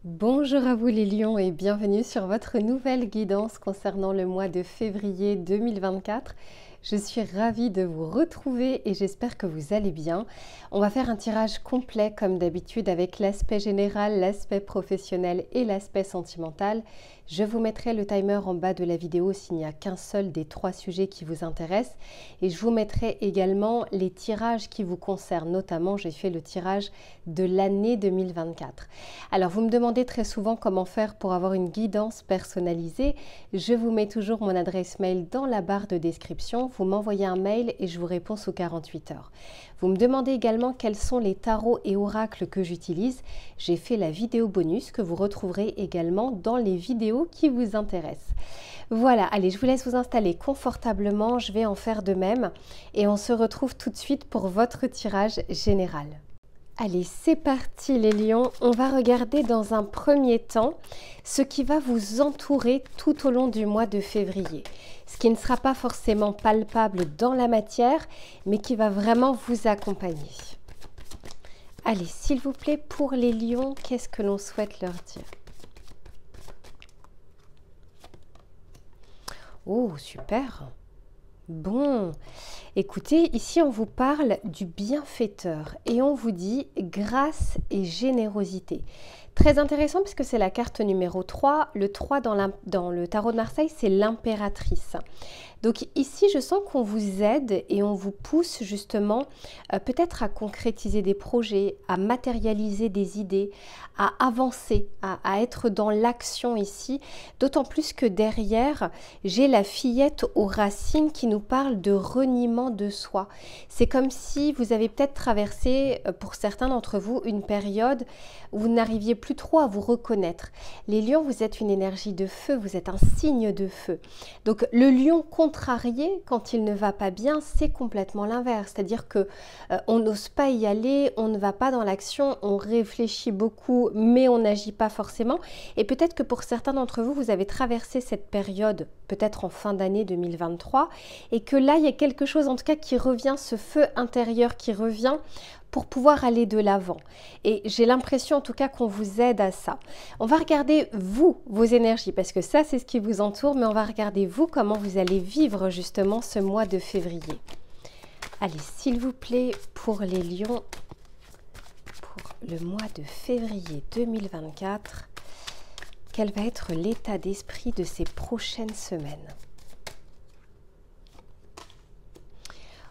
Bonjour à vous les lions et bienvenue sur votre nouvelle guidance concernant le mois de février 2024. Je suis ravie de vous retrouver et j'espère que vous allez bien. On va faire un tirage complet comme d'habitude avec l'aspect général, l'aspect professionnel et l'aspect sentimental. Je vous mettrai le timer en bas de la vidéo s'il n'y a qu'un seul des 3 sujets qui vous intéressent. Et je vous mettrai également les tirages qui vous concernent. Notamment, j'ai fait le tirage de l'année 2024. Alors, vous me demandez très souvent comment faire pour avoir une guidance personnalisée. Je vous mets toujours mon adresse mail dans la barre de description. Vous m'envoyez un mail et je vous réponds sous 48 heures. Vous me demandez également quels sont les tarots et oracles que j'utilise. J'ai fait la vidéo bonus que vous retrouverez également dans les vidéos qui vous intéressent. Voilà, allez, je vous laisse vous installer confortablement. Je vais en faire de même et on se retrouve tout de suite pour votre tirage général. Allez, c'est parti les lions. On va regarder dans un premier temps ce qui va vous entourer tout au long du mois de février. Ce qui ne sera pas forcément palpable dans la matière, mais qui va vraiment vous accompagner. Allez, s'il vous plaît, pour les lions, qu'est-ce que l'on souhaite leur dire? Oh, super! Bon, écoutez, ici on vous parle du bienfaiteur et on vous dit grâce et générosité. Très intéressant puisque c'est la carte numéro 3. Le 3 dans le tarot de Marseille, c'est l'impératrice. Donc ici, je sens qu'on vous aide et on vous pousse justement peut-être à concrétiser des projets, à matérialiser des idées, à avancer, à être dans l'action ici. D'autant plus que derrière, j'ai la fillette aux racines qui nous parle de reniement de soi. C'est comme si vous avez peut-être traversé, pour certains d'entre vous, une période où vous n'arriviez plus trop à vous reconnaître. Les lions, vous êtes une énergie de feu, vous êtes un signe de feu. Donc le lion contrarié, quand il ne va pas bien, c'est complètement l'inverse. C'est-à-dire que on n'ose pas y aller, on ne va pas dans l'action, on réfléchit beaucoup, mais on n'agit pas forcément. Et peut-être que pour certains d'entre vous, vous avez traversé cette période, peut-être en fin d'année 2023, et que là, il y a quelque chose en tout cas qui revient, ce feu intérieur qui revient pour pouvoir aller de l'avant. Et j'ai l'impression en tout cas qu'on vous aide à ça. On va regarder vous, vos énergies, parce que ça c'est ce qui vous entoure, mais on va regarder vous, comment vous allez vivre justement ce mois de février. Allez, s'il vous plaît, pour les lions, pour le mois de février 2024, quel va être l'état d'esprit de ces prochaines semaines?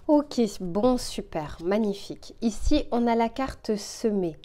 Ok, bon, super, magnifique. Ici, on a la carte semée.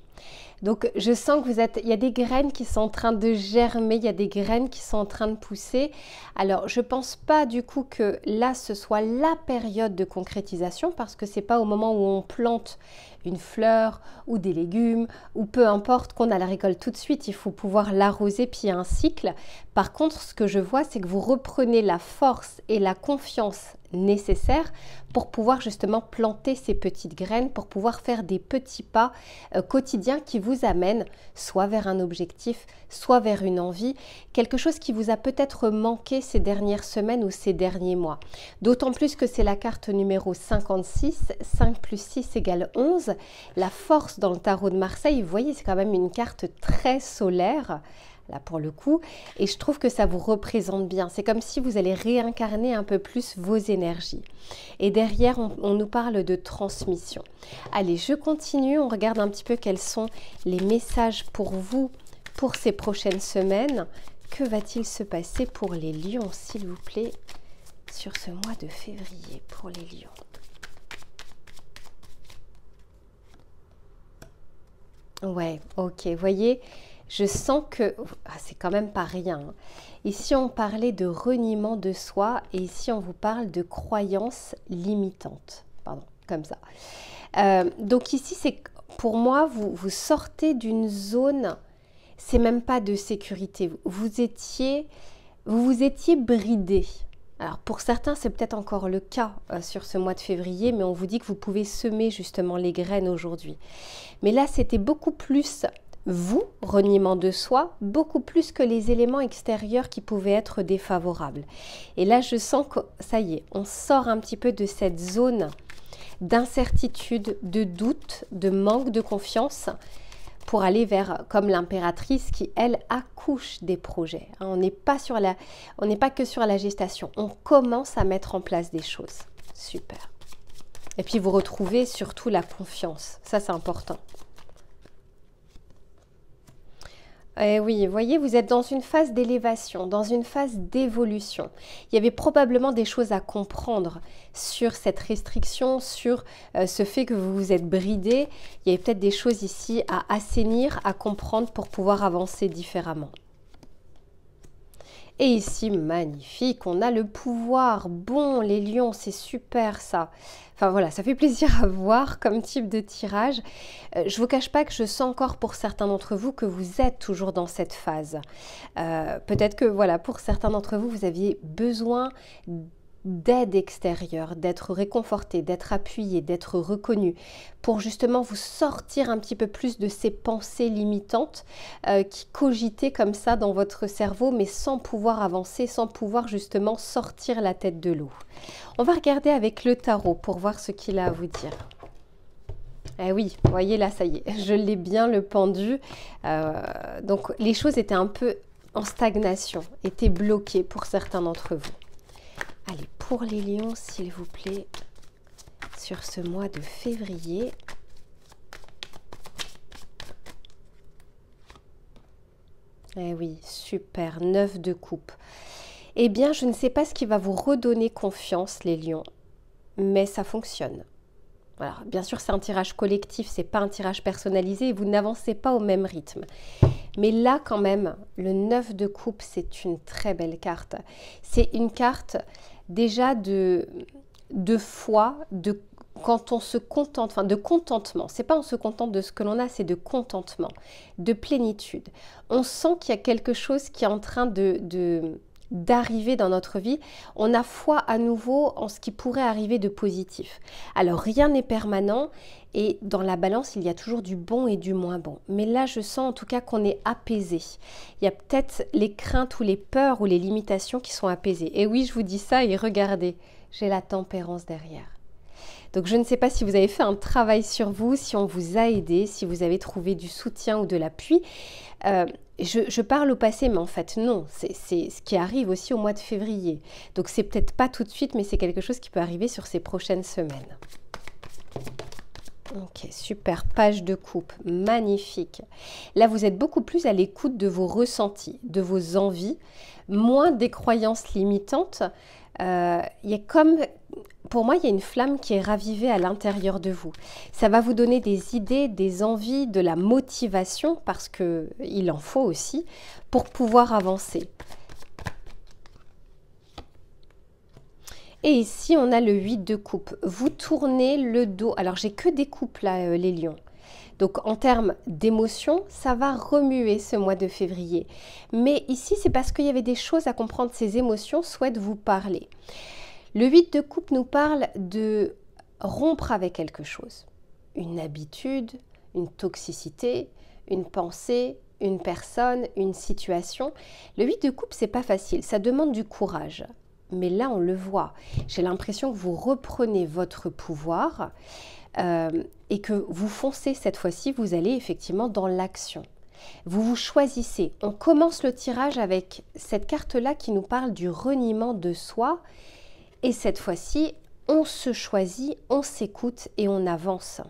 Donc, je sens que il y a des graines qui sont en train de germer, il y a des graines qui sont en train de pousser. Alors, je ne pense pas du coup que là, ce soit la période de concrétisation parce que ce n'est pas au moment où on plante une fleur ou des légumes ou peu importe qu'on a la récolte tout de suite. Il faut pouvoir l'arroser puis il y a un cycle. Par contre, ce que je vois, c'est que vous reprenez la force et la confiance nécessaires pour pouvoir justement planter ces petites graines, pour pouvoir faire des petits pas quotidiens qui vous amènent soit vers un objectif, soit vers une envie, quelque chose qui vous a peut-être manqué ces dernières semaines ou ces derniers mois. D'autant plus que c'est la carte numéro 56, 5 plus 6 égale 11. La force dans le tarot de Marseille, vous voyez, c'est quand même une carte très solaire, là pour le coup, et je trouve que ça vous représente bien. C'est comme si vous allez réincarner un peu plus vos énergies. Et derrière, on nous parle de transmission. Allez, je continue, on regarde un petit peu quels sont les messages pour vous, pour ces prochaines semaines. Que va-t-il se passer pour les lions, s'il vous plaît, sur ce mois de février, pour les lions? Ouais, ok, vous voyez, je sens que c'est quand même pas rien. Ici, on parlait de reniement de soi et ici, on vous parle de croyances limitantes. Pardon, comme ça. Donc ici, c'est pour moi, vous sortez d'une zone, c'est même pas de sécurité. Vous vous étiez bridé. Alors pour certains, c'est peut-être encore le cas sur ce mois de février, mais on vous dit que vous pouvez semer justement les graines aujourd'hui. Mais là, c'était beaucoup plus vous, reniement de soi, beaucoup plus que les éléments extérieurs qui pouvaient être défavorables. Et là, je sens que ça y est, on sort un petit peu de cette zone d'incertitude, de doute, de manque de confiance pour aller vers, comme l'impératrice qui, elle, accouche des projets. Hein, on n'est pas que sur la gestation, on commence à mettre en place des choses. Super. Et puis vous retrouvez surtout la confiance, ça c'est important. Et oui, vous voyez, vous êtes dans une phase d'élévation, dans une phase d'évolution. Il y avait probablement des choses à comprendre sur cette restriction, sur ce fait que vous vous êtes bridé. Il y avait peut-être des choses ici à assainir, à comprendre pour pouvoir avancer différemment. Et ici, magnifique, on a le pouvoir. Bon, les lions, c'est super ça. Enfin voilà, ça fait plaisir à voir comme type de tirage. Je ne vous cache pas que je sens encore pour certains d'entre vous que vous êtes toujours dans cette phase. Peut-être que voilà, pour certains d'entre vous, vous aviez besoin d'aide extérieure, d'être réconforté, d'être appuyé, d'être reconnu, pour justement vous sortir un petit peu plus de ces pensées limitantes qui cogitaient comme ça dans votre cerveau, mais sans pouvoir avancer, sans pouvoir justement sortir la tête de l'eau. On va regarder avec le tarot pour voir ce qu'il a à vous dire. Eh oui, vous voyez là, ça y est, je l'ai bien le pendu. Donc les choses étaient un peu en stagnation, étaient bloquées pour certains d'entre vous. Allez, pour les lions, s'il vous plaît, sur ce mois de février. Eh oui, super, 9 de coupe. Eh bien, je ne sais pas ce qui va vous redonner confiance, les lions, mais ça fonctionne. Alors, bien sûr, c'est un tirage collectif, c'est pas un tirage personnalisé et vous n'avancez pas au même rythme. Mais là, quand même, le 9 de coupe, c'est une très belle carte. C'est une carte déjà de foi, quand on se contente, enfin de contentement. C'est pas on se contente de ce que l'on a, c'est de contentement, de plénitude. On sent qu'il y a quelque chose qui est en train d'arriver dans notre vie. On a foi à nouveau en ce qui pourrait arriver de positif. Alors rien n'est permanent et dans la balance il y a toujours du bon et du moins bon. Mais là je sens en tout cas qu'on est apaisé. Il y a peut-être les craintes ou les peurs ou les limitations qui sont apaisées. Et oui, je vous dis ça et regardez, j'ai la tempérance derrière. Donc je ne sais pas si vous avez fait un travail sur vous, si on vous a aidé, si vous avez trouvé du soutien ou de l'appui. Je parle au passé, mais en fait non, c'est ce qui arrive aussi au mois de février. Donc c'est peut-être pas tout de suite, mais c'est quelque chose qui peut arriver sur ces prochaines semaines. Ok, super, page de coupe, magnifique. Là, vous êtes beaucoup plus à l'écoute de vos ressentis, de vos envies, moins des croyances limitantes. Il y a comme, pour moi, il y a une flamme qui est ravivée à l'intérieur de vous. Ça va vous donner des idées, des envies, de la motivation, parce qu'il en faut aussi, pour pouvoir avancer. Et ici, on a le 8 de coupe. Vous tournez le dos. Alors, j'ai que des coupes là, les lions. Donc, en termes d'émotion, ça va remuer ce mois de février. Mais ici, c'est parce qu'il y avait des choses à comprendre. Ces émotions souhaitent vous parler. Le 8 de coupe nous parle de rompre avec quelque chose. Une habitude, une toxicité, une pensée, une personne, une situation. Le 8 de coupe, c'est pas facile. Ça demande du courage. Mais là, on le voit. J'ai l'impression que vous reprenez votre pouvoir et que vous foncez cette fois-ci, vous allez effectivement dans l'action. Vous vous choisissez. On commence le tirage avec cette carte-là qui nous parle du reniement de soi. Et cette fois-ci, on se choisit, on s'écoute et on avance.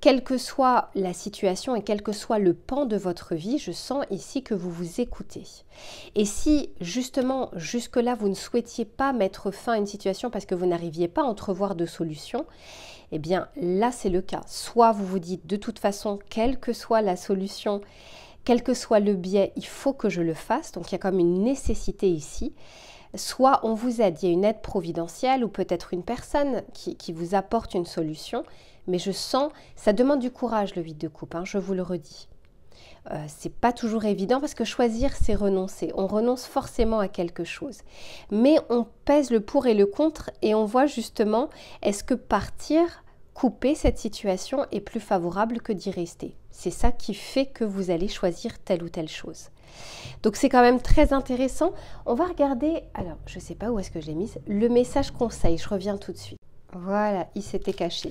Quelle que soit la situation et quel que soit le pan de votre vie, je sens ici que vous vous écoutez. Et si justement jusque-là vous ne souhaitiez pas mettre fin à une situation parce que vous n'arriviez pas à entrevoir de solution, eh bien là c'est le cas. Soit vous vous dites de toute façon, quelle que soit la solution, quel que soit le biais, il faut que je le fasse. Donc il y a comme une nécessité ici. Soit on vous aide, il y a une aide providentielle ou peut-être une personne qui vous apporte une solution. Mais je sens, ça demande du courage le 8 de coupe, hein, je vous le redis. C'est pas toujours évident parce que choisir, c'est renoncer. On renonce forcément à quelque chose. Mais on pèse le pour et le contre et on voit justement, est-ce que partir, couper cette situation est plus favorable que d'y rester? C'est ça qui fait que vous allez choisir telle ou telle chose. Donc c'est quand même très intéressant. On va regarder, alors je ne sais pas où est-ce que je l'ai mis, le message conseil, je reviens tout de suite. Voilà, il s'était caché.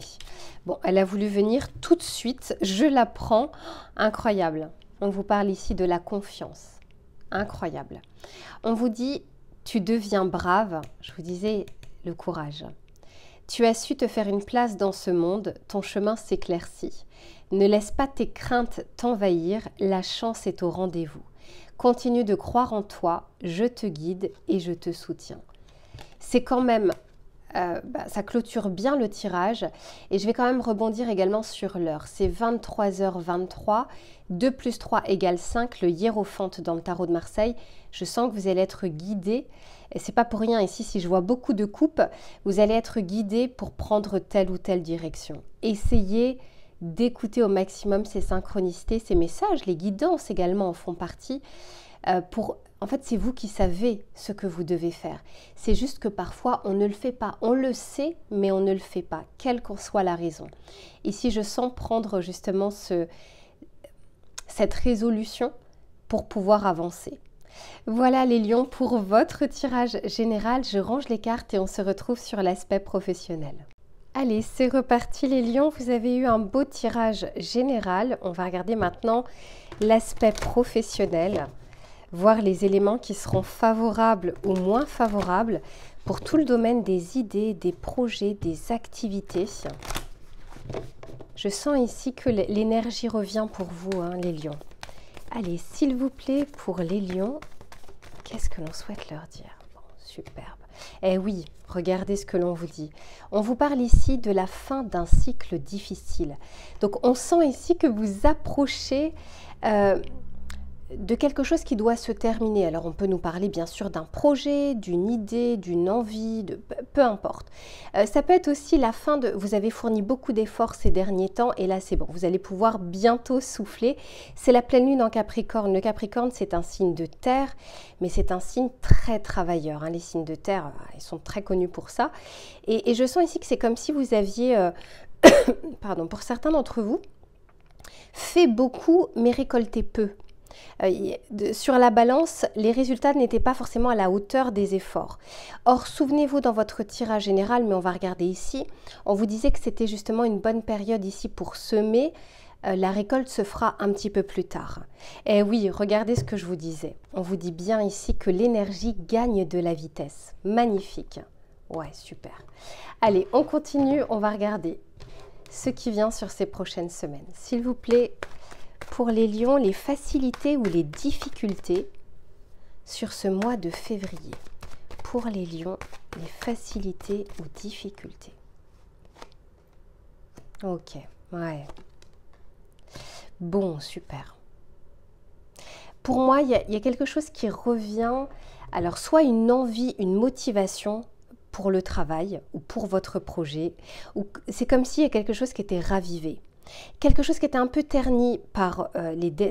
Bon, elle a voulu venir tout de suite. Je la prends. Incroyable. On vous parle ici de la confiance. Incroyable. On vous dit, tu deviens brave. Je vous disais, le courage. Tu as su te faire une place dans ce monde. Ton chemin s'éclaircit. Ne laisse pas tes craintes t'envahir. La chance est au rendez-vous. Continue de croire en toi. Je te guide et je te soutiens. C'est quand même... ça clôture bien le tirage et je vais quand même rebondir également sur l'heure. C'est 23h23, 2 plus 3 égale 5, le hiérophante dans le tarot de Marseille. Je sens que vous allez être guidé, et c'est pas pour rien ici, si je vois beaucoup de coupes, vous allez être guidé pour prendre telle ou telle direction. Essayez d'écouter au maximum ces synchronicités, ces messages, les guidances également en font partie, en fait, c'est vous qui savez ce que vous devez faire. C'est juste que parfois, on ne le fait pas. On le sait, mais on ne le fait pas, quelle qu'en soit la raison. Ici, je sens prendre justement cette résolution pour pouvoir avancer. Voilà les lions pour votre tirage général. Je range les cartes et on se retrouve sur l'aspect professionnel. Allez, c'est reparti les lions. Vous avez eu un beau tirage général. On va regarder maintenant l'aspect professionnel. Voir les éléments qui seront favorables ou moins favorables pour tout le domaine des idées, des projets, des activités. Je sens ici que l'énergie revient pour vous, hein, les lions. Allez, s'il vous plaît, pour les lions, qu'est-ce que l'on souhaite leur dire? Bon, superbe. Eh oui, regardez ce que l'on vous dit. On vous parle ici de la fin d'un cycle difficile. Donc, on sent ici que vous approchez... de quelque chose qui doit se terminer. Alors on peut nous parler bien sûr d'un projet, d'une idée, d'une envie, peu importe. Ça peut être aussi la fin de... Vous avez fourni beaucoup d'efforts ces derniers temps et là c'est bon, vous allez pouvoir bientôt souffler. C'est la pleine lune en Capricorne. Le Capricorne c'est un signe de terre, mais c'est un signe très travailleur. Hein. Les signes de terre, ils sont très connus pour ça. Et je sens ici que c'est comme si vous aviez, pardon, pour certains d'entre vous, fait beaucoup mais récolté peu. Sur la balance, les résultats n'étaient pas forcément à la hauteur des efforts. Or, souvenez-vous dans votre tirage général, mais on va regarder ici, on vous disait que c'était justement une bonne période ici pour semer. La récolte se fera un petit peu plus tard. Et oui, regardez ce que je vous disais. On vous dit bien ici que l'énergie gagne de la vitesse. Magnifique. Ouais, super. Allez, on continue, on va regarder ce qui vient sur ces prochaines semaines. S'il vous plaît... Pour les lions, les facilités ou les difficultés sur ce mois de février. Pour les lions, les facilités ou difficultés. Ok, ouais. Bon, super. Pour moi, il y a quelque chose qui revient. Alors, soit une envie, une motivation pour le travail ou pour votre projet. C'est comme s'il y a quelque chose qui était ravivé. Quelque chose qui était un peu terni par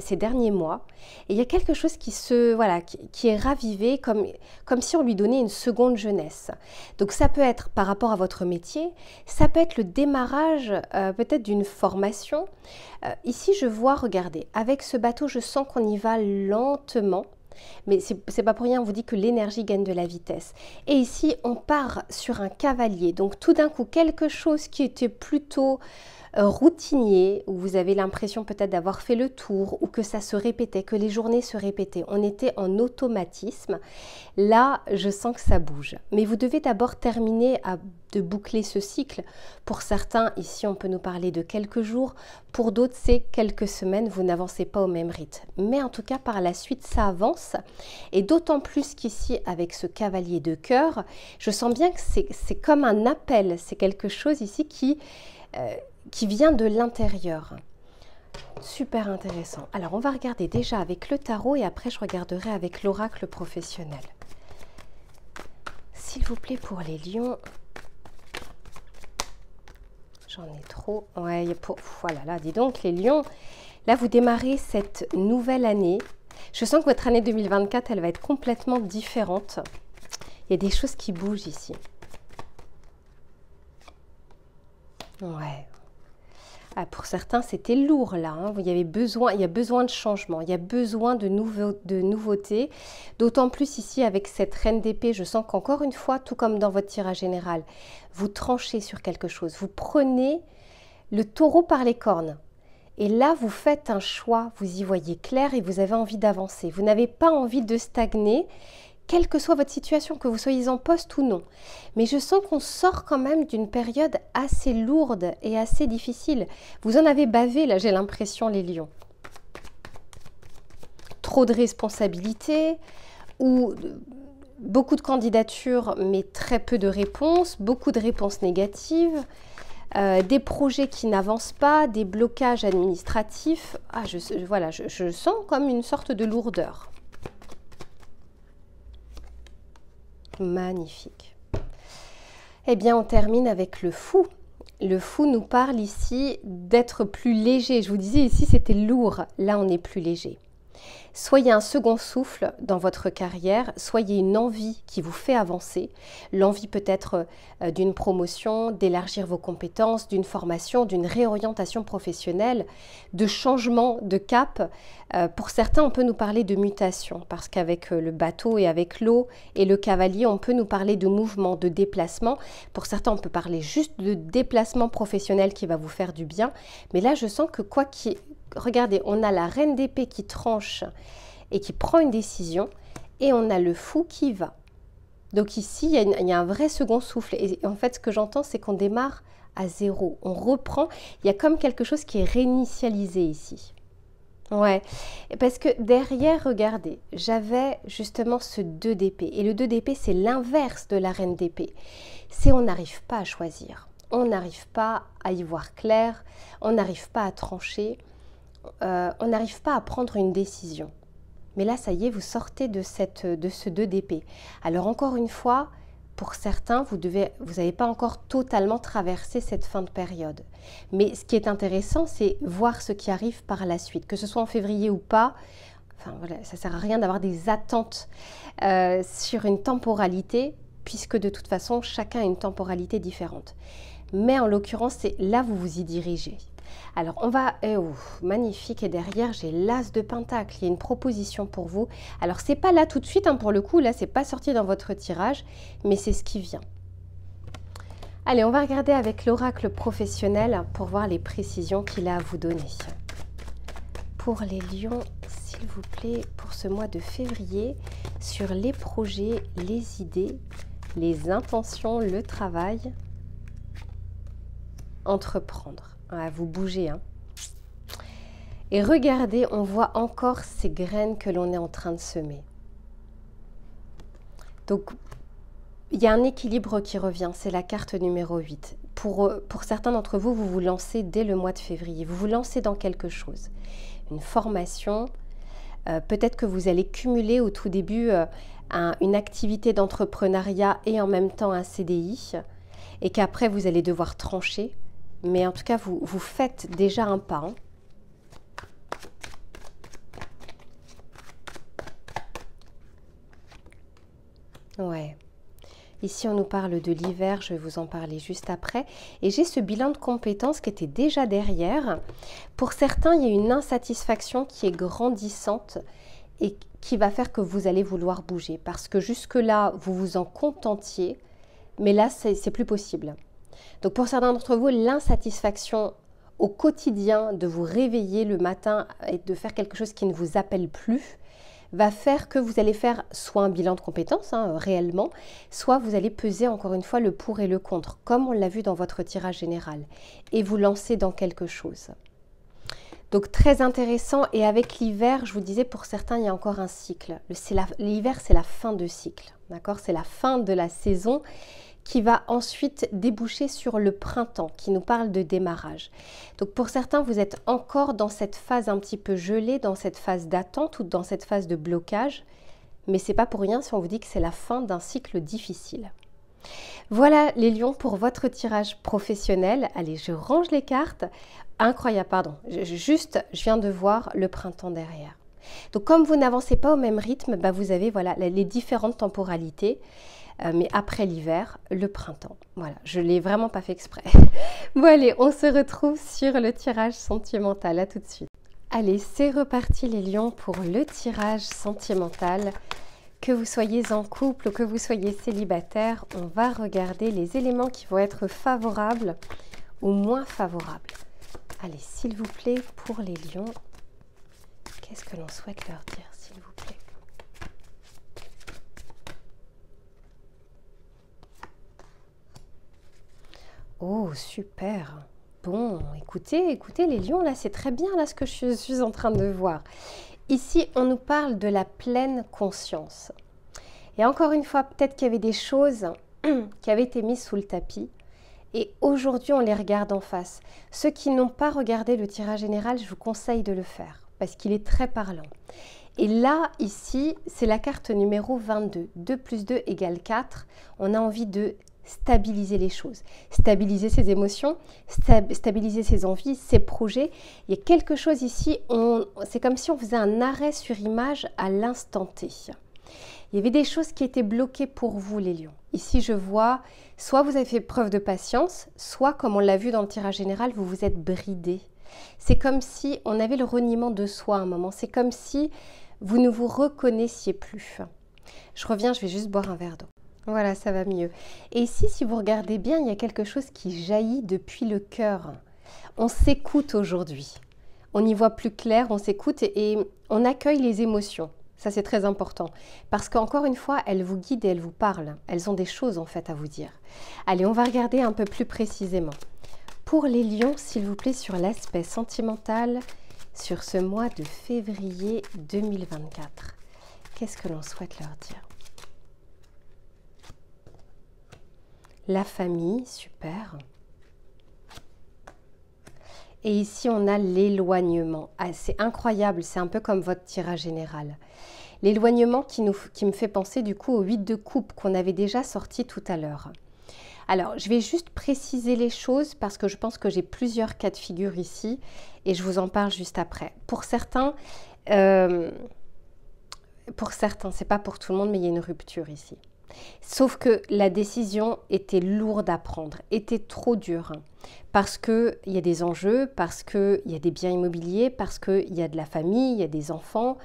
ces derniers mois. Et il y a quelque chose qui est ravivé comme si on lui donnait une seconde jeunesse. Donc ça peut être par rapport à votre métier, ça peut être le démarrage peut-être d'une formation. Ici je vois, regardez, avec ce bateau je sens qu'on y va lentement. Mais c'est pas pour rien, on vous dit que l'énergie gagne de la vitesse. Et ici, on part sur un cavalier. Donc tout d'un coup, quelque chose qui était plutôt routinier, où vous avez l'impression peut-être d'avoir fait le tour, ou que ça se répétait, que les journées se répétaient. On était en automatisme. Là, je sens que ça bouge. Mais vous devez d'abord terminer de boucler ce cycle. Pour certains, ici, on peut nous parler de quelques jours. Pour d'autres, c'est quelques semaines. Vous n'avancez pas au même rythme. Mais en tout cas, par la suite, ça avance. Et d'autant plus qu'ici, avec ce cavalier de cœur, je sens bien que c'est comme un appel. C'est quelque chose ici qui vient de l'intérieur. Super intéressant. Alors, on va regarder déjà avec le tarot et après, je regarderai avec l'oracle professionnel. S'il vous plaît, pour les lions... J'en ai trop. Ouais, voilà, là, dis donc, les lions. Là, vous démarrez cette nouvelle année. Je sens que votre année 2024, elle va être complètement différente. Il y a des choses qui bougent ici. Ouais. Ah, pour certains, c'était lourd là, hein. Il y a besoin de changement, il y a besoin de nouveautés. D'autant plus ici avec cette reine d'épée, je sens qu'encore une fois, tout comme dans votre tirage général, vous tranchez sur quelque chose. Vous prenez le taureau par les cornes. Et là, vous faites un choix, vous y voyez clair et vous avez envie d'avancer. Vous n'avez pas envie de stagner, quelle que soit votre situation, que vous soyez en poste ou non. Mais je sens qu'on sort quand même d'une période assez lourde et assez difficile. Vous en avez bavé, là, j'ai l'impression, les lions. Trop de responsabilités ou beaucoup de candidatures, mais très peu de réponses, beaucoup de réponses négatives, des projets qui n'avancent pas, des blocages administratifs. Ah, voilà, je sens comme une sorte de lourdeur. Magnifique. Eh bien, on termine avec le fou. Le fou nous parle ici d'être plus léger. Je vous disais ici, c'était lourd. Là, on est plus léger. Soyez un second souffle dans votre carrière, soyez une envie qui vous fait avancer, l'envie peut-être d'une promotion, d'élargir vos compétences, d'une formation, d'une réorientation professionnelle, de changement de cap. Pour certains, on peut nous parler de mutation, parce qu'avec le bateau et avec l'eau et le cavalier, on peut nous parler de mouvement, de déplacement. Pour certains, on peut parler juste de déplacement professionnel qui va vous faire du bien. Mais là, je sens que regardez, on a la reine d'épée qui tranche et qui prend une décision et on a le fou qui va. Donc ici, il y a un vrai second souffle. Et en fait, ce que j'entends, c'est qu'on démarre à zéro. On reprend. Il y a comme quelque chose qui est réinitialisé ici. Ouais, parce que derrière, regardez, j'avais justement ce 2 d'épée. Et le 2 d'épée, c'est l'inverse de la reine d'épée. C'est on n'arrive pas à choisir. On n'arrive pas à y voir clair. On n'arrive pas à trancher. On n'arrive pas à prendre une décision. Mais là, ça y est, vous sortez de ce 2 d'épée. Alors encore une fois, pour certains, vous n'avez pas encore totalement traversé cette fin de période. Mais ce qui est intéressant, c'est voir ce qui arrive par la suite. Que ce soit en février ou pas, enfin, voilà, ça ne sert à rien d'avoir des attentes sur une temporalité, puisque de toute façon, chacun a une temporalité différente. Mais en l'occurrence, c'est là vous vous y dirigez. Alors, on va... magnifique. Et derrière, j'ai l'as de pentacle. Il y a une proposition pour vous. Alors, c'est pas là tout de suite, hein, pour le coup. Là, c'est pas sorti dans votre tirage, mais c'est ce qui vient. Allez, on va regarder avec l'oracle professionnel pour voir les précisions qu'il a à vous donner. Pour les lions, s'il vous plaît, pour ce mois de février, sur les projets, les idées, les intentions, le travail, entreprendre. Ah, vous bougez, hein. Et regardez, on voit encore ces graines que l'on est en train de semer. Donc, il y a un équilibre qui revient, c'est la carte numéro 8. Pour certains d'entre vous, vous vous lancez dès le mois de février. Vous vous lancez dans quelque chose. Une formation, peut-être que vous allez cumuler au tout début une activité d'entrepreneuriat et en même temps un CDI, et qu'après vous allez devoir trancher. Mais en tout cas, vous faites déjà un pas. Hein. Ouais. Ici, on nous parle de l'hiver, je vais vous en parler juste après. Et j'ai ce bilan de compétences qui était déjà derrière. Pour certains, il y a une insatisfaction qui est grandissante et qui va faire que vous allez vouloir bouger. Parce que jusque-là, vous vous en contentiez, mais là, c'est plus possible. Donc pour certains d'entre vous, l'insatisfaction au quotidien de vous réveiller le matin et de faire quelque chose qui ne vous appelle plus va faire que vous allez faire soit un bilan de compétences, hein, réellement, soit vous allez peser encore une fois le pour et le contre, comme on l'a vu dans votre tirage général, et vous lancer dans quelque chose. Donc très intéressant, et avec l'hiver, je vous disais, pour certains, il y a encore un cycle. L'hiver, c'est la fin de cycle, d'accord? C'est la fin de la saison qui va ensuite déboucher sur le printemps, qui nous parle de démarrage. Donc pour certains, vous êtes encore dans cette phase un petit peu gelée, dans cette phase d'attente ou dans cette phase de blocage, mais c'est pas pour rien si on vous dit que c'est la fin d'un cycle difficile. Voilà les lions pour votre tirage professionnel. Allez, je range les cartes. Incroyable, pardon. Je viens de voir le printemps derrière. Donc comme vous n'avancez pas au même rythme, bah, vous avez voilà, les différentes temporalités. mais après l'hiver, le printemps. Voilà, je ne l'ai vraiment pas fait exprès. Bon allez, on se retrouve sur le tirage sentimental, à tout de suite. Allez, c'est reparti les lions pour le tirage sentimental. Que vous soyez en couple ou que vous soyez célibataire, on va regarder les éléments qui vont être favorables ou moins favorables. Allez, s'il vous plaît, pour les lions, qu'est-ce que l'on souhaite leur dire, s'il vous plaît? Oh, super! Bon, écoutez les lions, là, c'est très bien là ce que je suis en train de voir. Ici, on nous parle de la pleine conscience. Et encore une fois, peut-être qu'il y avait des choses qui avaient été mises sous le tapis. Et aujourd'hui, on les regarde en face. Ceux qui n'ont pas regardé le tirage général, je vous conseille de le faire parce qu'il est très parlant. Et là, ici, c'est la carte numéro 22. 2 plus 2 égale 4. On a envie de stabiliser les choses, stabiliser ses émotions, stabiliser ses envies, ses projets. Il y a quelque chose ici, c'est comme si on faisait un arrêt sur image à l'instant T. Il y avait des choses qui étaient bloquées pour vous les lions. Ici je vois, soit vous avez fait preuve de patience, soit comme on l'a vu dans le tirage général, vous vous êtes bridé. C'est comme si on avait le reniement de soi à un moment, c'est comme si vous ne vous reconnaissiez plus. Je reviens, je vais juste boire un verre d'eau. Voilà, ça va mieux. Et ici, si vous regardez bien, il y a quelque chose qui jaillit depuis le cœur. On s'écoute aujourd'hui. On y voit plus clair, on s'écoute et on accueille les émotions. Ça, c'est très important. Parce qu'encore une fois, elles vous guident et elles vous parlent. Elles ont des choses, en fait, à vous dire. Allez, on va regarder un peu plus précisément. Pour les lions, s'il vous plaît, sur l'aspect sentimental, sur ce mois de février 2024, qu'est-ce que l'on souhaite leur dire? La famille, super. Et ici, on a l'éloignement. Ah, c'est incroyable, c'est un peu comme votre tirage général. L'éloignement qui me fait penser du coup au 8 de coupe qu'on avait déjà sorti tout à l'heure. Alors, je vais juste préciser les choses parce que je pense que j'ai plusieurs cas de figure ici et je vous en parle juste après. Pour certains, c'est pas pour tout le monde, mais il y a une rupture ici. Sauf que la décision était lourde à prendre, était trop dure, parce qu'il y a des enjeux, parce qu'il y a des biens immobiliers, parce qu'il y a de la famille, il y a des enfants,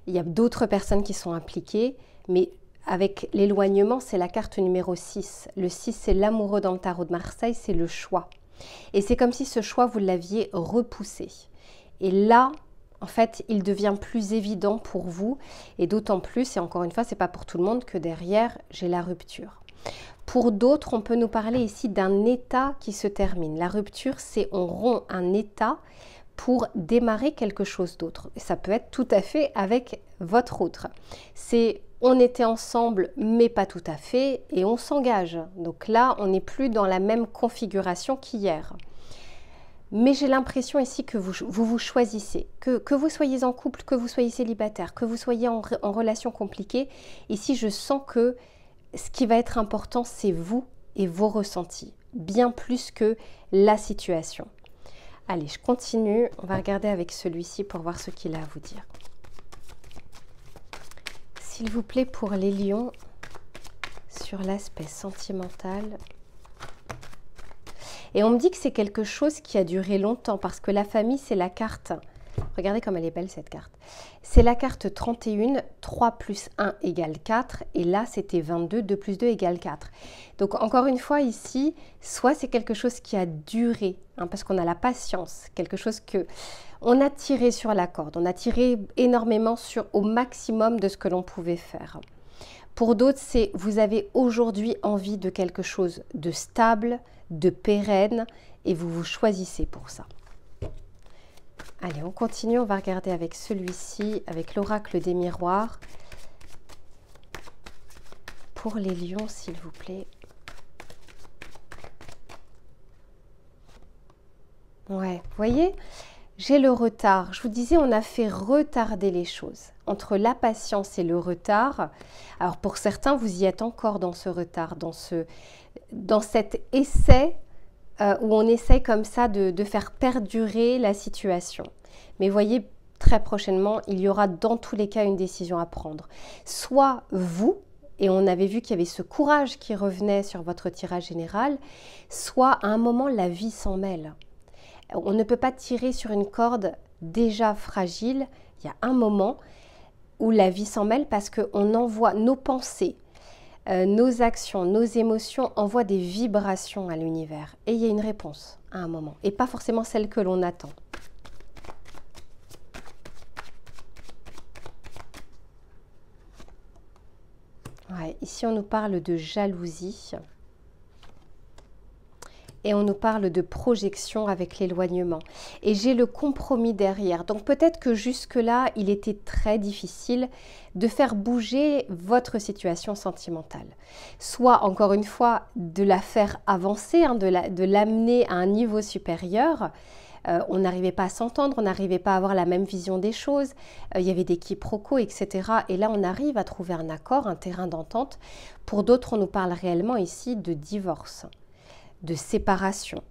il y a d'autres personnes qui sont impliquées, mais avec l'éloignement, c'est la carte numéro 6. Le 6, c'est l'amoureux dans le tarot de Marseille, c'est le choix. Et c'est comme si ce choix, vous l'aviez repoussé. Et là, en fait, il devient plus évident pour vous et d'autant plus, et encore une fois, ce n'est pas pour tout le monde, que derrière, j'ai la rupture. Pour d'autres, on peut nous parler ici d'un état qui se termine. La rupture, c'est on rompt un état pour démarrer quelque chose d'autre. Et ça peut être tout à fait avec votre autre. C'est on était ensemble, mais pas tout à fait, et on s'engage. Donc là, on n'est plus dans la même configuration qu'hier. Mais j'ai l'impression ici que vous choisissez, que vous soyez en couple, que vous soyez célibataire, que vous soyez en relation compliquée. Ici, je sens que ce qui va être important, c'est vous et vos ressentis, bien plus que la situation. Allez, je continue. On va regarder avec celui-ci pour voir ce qu'il a à vous dire. S'il vous plaît, pour les lions, sur l'aspect sentimental... Et on me dit que c'est quelque chose qui a duré longtemps parce que la famille, c'est la carte. Regardez comme elle est belle cette carte. C'est la carte 31, 3 plus 1 égale 4. Et là, c'était 22, 2 plus 2 égale 4. Donc encore une fois ici, soit c'est quelque chose qui a duré, parce qu'on a la patience, quelque chose que on a tiré sur la corde. On a tiré énormément au maximum de ce que l'on pouvait faire. Pour d'autres, c'est vous avez aujourd'hui envie de quelque chose de stable, de pérenne et vous vous choisissez pour ça. Allez, on continue, on va regarder avec celui-ci, avec l'oracle des miroirs. Pour les lions, s'il vous plaît. Ouais, vous voyez, j'ai le retard. Je vous disais, on a fait retarder les choses. Entre la patience et le retard, alors pour certains, vous y êtes encore dans ce retard, dans cet essai où on essaye comme ça de faire perdurer la situation. Mais voyez, très prochainement, il y aura dans tous les cas une décision à prendre. Soit vous, et on avait vu qu'il y avait ce courage qui revenait sur votre tirage général, soit à un moment la vie s'en mêle. On ne peut pas tirer sur une corde déjà fragile, il y a un moment où la vie s'en mêle parce qu'on envoie nos pensées, nos actions, nos émotions envoient des vibrations à l'univers. Et il y a une réponse à un moment, et pas forcément celle que l'on attend. Ouais, ici, on nous parle de jalousie. Et on nous parle de projection avec l'éloignement. Et j'ai le compromis derrière. Donc peut-être que jusque-là, il était très difficile de faire bouger votre situation sentimentale. Soit, encore une fois, de la faire avancer, hein, de l'amener à un niveau supérieur. On n'arrivait pas à s'entendre, on n'arrivait pas à avoir la même vision des choses. Il y avait des quiproquos, etc. Et là, on arrive à trouver un accord, un terrain d'entente. Pour d'autres, on nous parle réellement ici de divorce, de séparation,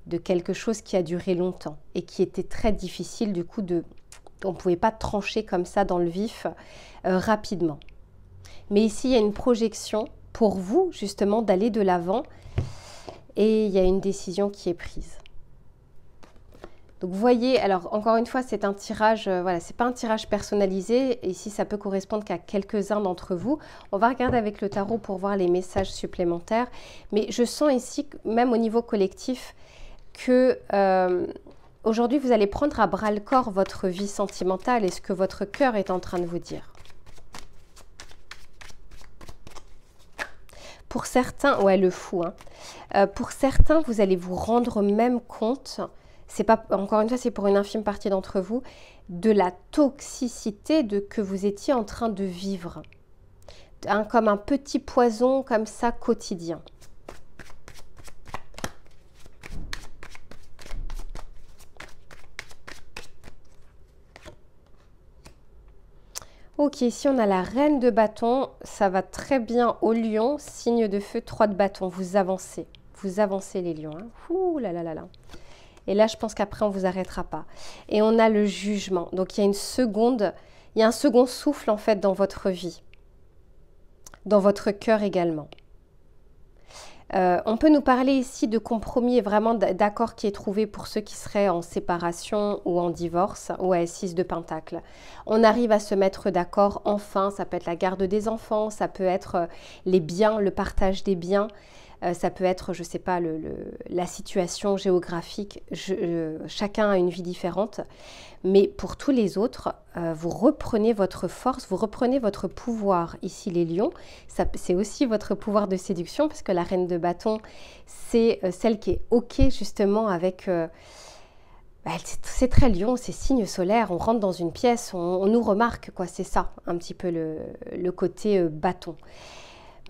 de quelque chose qui a duré longtemps et qui était très difficile du coup on ne pouvait pas trancher comme ça dans le vif rapidement. Mais ici, il y a une projection pour vous justement d'aller de l'avant et il y a une décision qui est prise. Donc vous voyez, alors encore une fois, c'est un tirage, voilà, c'est pas un tirage personnalisé. Et ici, ça peut correspondre qu'à quelques-uns d'entre vous. On va regarder avec le tarot pour voir les messages supplémentaires. Mais je sens ici, même au niveau collectif, que aujourd'hui, vous allez prendre à bras-le-corps votre vie sentimentale et ce que votre cœur est en train de vous dire. Pour certains, ouais, le fou, hein. Pour certains, vous allez vous rendre même compte, c'est pas, encore une fois, c'est pour une infime partie d'entre vous, de la toxicité que vous étiez en train de vivre. Comme un petit poison comme ça quotidien. Ok, ici on a la reine de bâton, ça va très bien au lion, signe de feu, 3 de bâton, vous avancez les lions. Hein. Ouh là là là là. Et là, je pense qu'après, on ne vous arrêtera pas. Et on a le jugement. Donc, il y a un second souffle, en fait, dans votre vie. Dans votre cœur également. On peut nous parler ici de compromis et vraiment d'accord qui est trouvé pour ceux qui seraient en séparation ou en divorce. Ouais, 6 de pentacle. On arrive à se mettre d'accord, enfin. Ça peut être la garde des enfants, ça peut être les biens, le partage des biens. Ça peut être, je ne sais pas, la situation géographique. Chacun a une vie différente. Mais pour tous les autres, vous reprenez votre force, vous reprenez votre pouvoir. Ici, les lions, c'est aussi votre pouvoir de séduction parce que la reine de bâton, c'est celle qui est OK justement avec... c'est très lion, c'est signe solaire. On rentre dans une pièce, on nous remarque, quoi. C'est ça, un petit peu le côté bâton.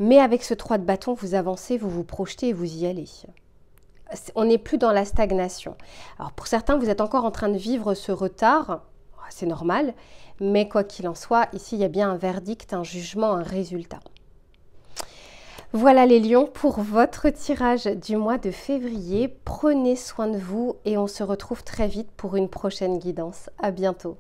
Mais avec ce 3 de bâton, vous avancez, vous vous projetez et vous y allez. On n'est plus dans la stagnation. Alors pour certains, vous êtes encore en train de vivre ce retard, c'est normal, mais quoi qu'il en soit, ici il y a bien un verdict, un jugement, un résultat. Voilà les lions pour votre tirage du mois de février. Prenez soin de vous et on se retrouve très vite pour une prochaine guidance. À bientôt.